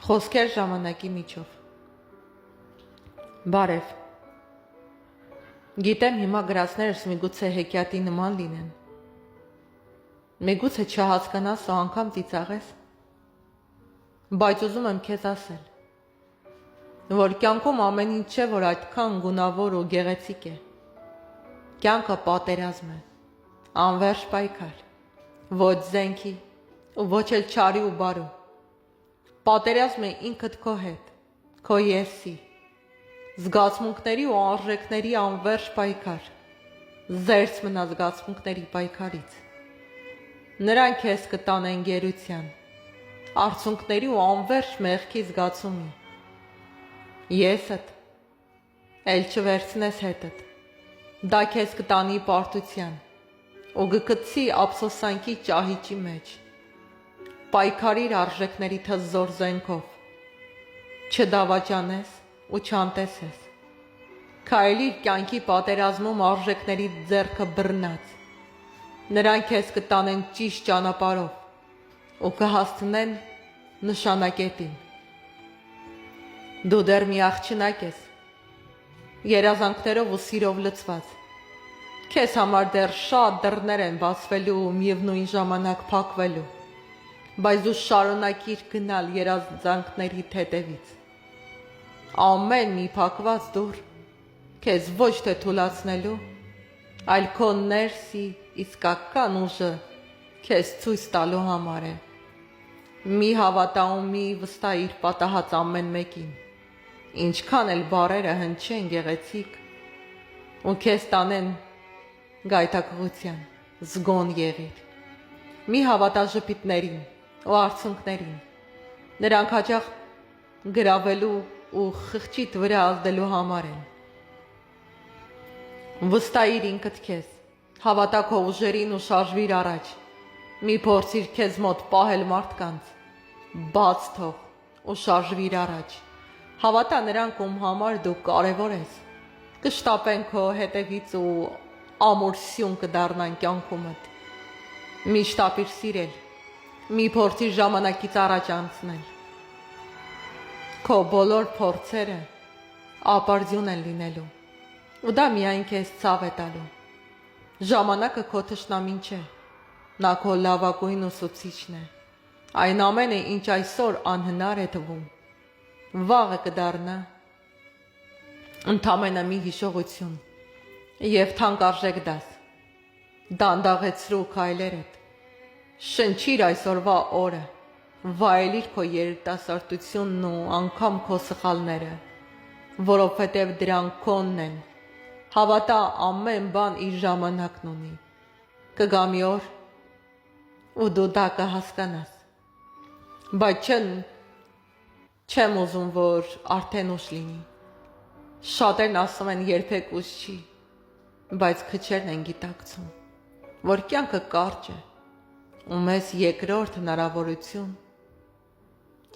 Խոսքեր ժամանակի միջով։ Բարև։ Գիտեմ հիմա գրածներս միգուցե հեքիաթի նման լինեն։ Միգուցե չհասկանաս ու անգամ ծիծաղես։ Բայց ուզում եմ քեզ ասել, որ կյանքում ամեն ինչ չէ, որ այդքան գունավոր ու գեղեցիկ է։ Կյանքը պատերազմ է, անվերջ պայքար, ոչ զենքի ու ոչ էլ չարի ու բարու։ Պատերազմ է ինքդ քո հետ, քո եսի, զգացմունքների ու արժեքների անվերջ պայքար, զերծ մնա զգացմունքների պայքարից։ Նրանք քեզ կտանեն գերության, արցունքների ու անվերջ մեղքի զգացումի։ Եսդ էլ չվերցնես հետդ, դա քեզ կտանի պարտության ու կգցի ափսոսանքի ճահիճի մեջ։ Պայքարիր արժեքներիդ հզոր զենքով, չդավաճանես ու չանտեսես, քայլիր կյանքի պատերազմում արժեքներիդ ձեռքը բռնած, նրանք քեզ կտանեն ճիշտ ճանապարհով ու կհասցնեն նշանակետին։ Դու դեռ մի աղջնակ ես, երազանքներով ու սիրով լցված, քեզ համար դեռ շատ դռներ են բացվելու ու միևնույն ժամանակ փակվելու, բայց դու շարունակիր գնալ երազանքներիդ հետևից։ Ամեն մի փակված դուռ քեզ ոչ թե թուլացնելու, այլ քո ներսի իսկական ուժը քեզ ցույց տալու համար է։ Մի հավատա ու մի վստահիր պատահած ամեն մեկին, ինչքան էլ բառերը հնչեն գեղեցիկ ու քեզ տանեն գայթակղության, զգոն եղիր։ Մի հավատա ժպիտներին ու արցունքներին, նրանք հաճախ գրավելու ու խղճիդ վրա ազդելու համար են։ Վստահիր ինքդ քեզ, հավատա քո ուժերին ու շարժվիր առաջ, մի փորձիր քեզ մոտ պահել մարդկանց, բաց թող ու շարժվիր առաջ, հավատա նրանք ում համար դու կարևոր ես, կշտապեն քո հետևից ու ամուր սյուն կդառնան կյանքումդ։ Մի շտապիր սիրել, մի փորձիր ժամանակից առաջ անցնել։ Քո բոլոր փորձերը ապարդյուն են լինելու, ու դա միայն քեզ ցավ է տալու։ Ժամանակը քո թշնամին չէ, նա քո լավագույն ուսուցիչն է։ Այն ամենը, ինչ այսօր անհնար է թվում, վաղը կդառնա ընդամենը մի հիշողություն և թանկարժեք դաս։ Դանդաղեցրու քայլերդ, շնչիր այսօրվա օրը, վայելիր քո երիտասարդությունն ու անգամ քո սխալները, որովհետև դրանք քոնն են։ Հավատա ամեն բան իր ժամանակն ունի, կգա մի օր ու դու դա կհասկանաս, բայց չեմ ուզում, որ արդեն ուշ լինի։ Շատերն ասում են երբեք ուշ չի, բայց քչերն են գիտակցում, որ կյանքը կարճ է ու մեզ երկրորդ հնարավորություն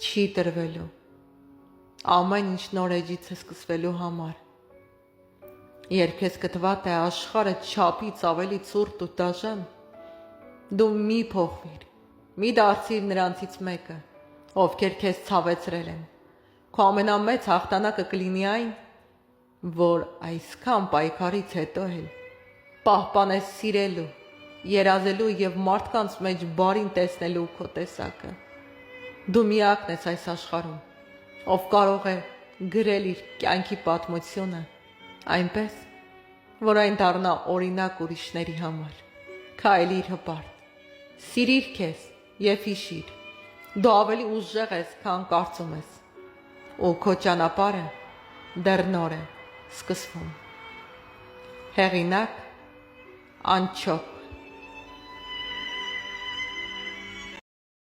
չի տրվելու ամեն ինչ նոր էջից է սկսվելու համար։ Երբ քեզ կթվա, թե աշխարհը չափից ավելի ցուրտ ու դաժան, դու մի փոխվիր, մի դարձիր նրանցից մեկը, ովքեր քեզ ցավեցրել են։ Քո ամենամեծ հաղթանակը կլինի այն, որ այսքան պայքարից հետո էլ պահպանես սիրելու, երազելու և մարդկանց մեջ բարին տեսնելու քո տեսակը։ Դու միակն ես այս աշխարհում, ով կարող է գրել իր կյանքի պատմությունը այնպես, որ այն դառնա օրինակ ուրիշների համար։ Քայլիր հպարտ, սիրիր քեզ և հիշիր, դու ավելի ուժեղ ես, քան կարծում ես, ու քո ճանապարհը դեռ նոր է սկսվում։ Հեղինակ՝ Անչոք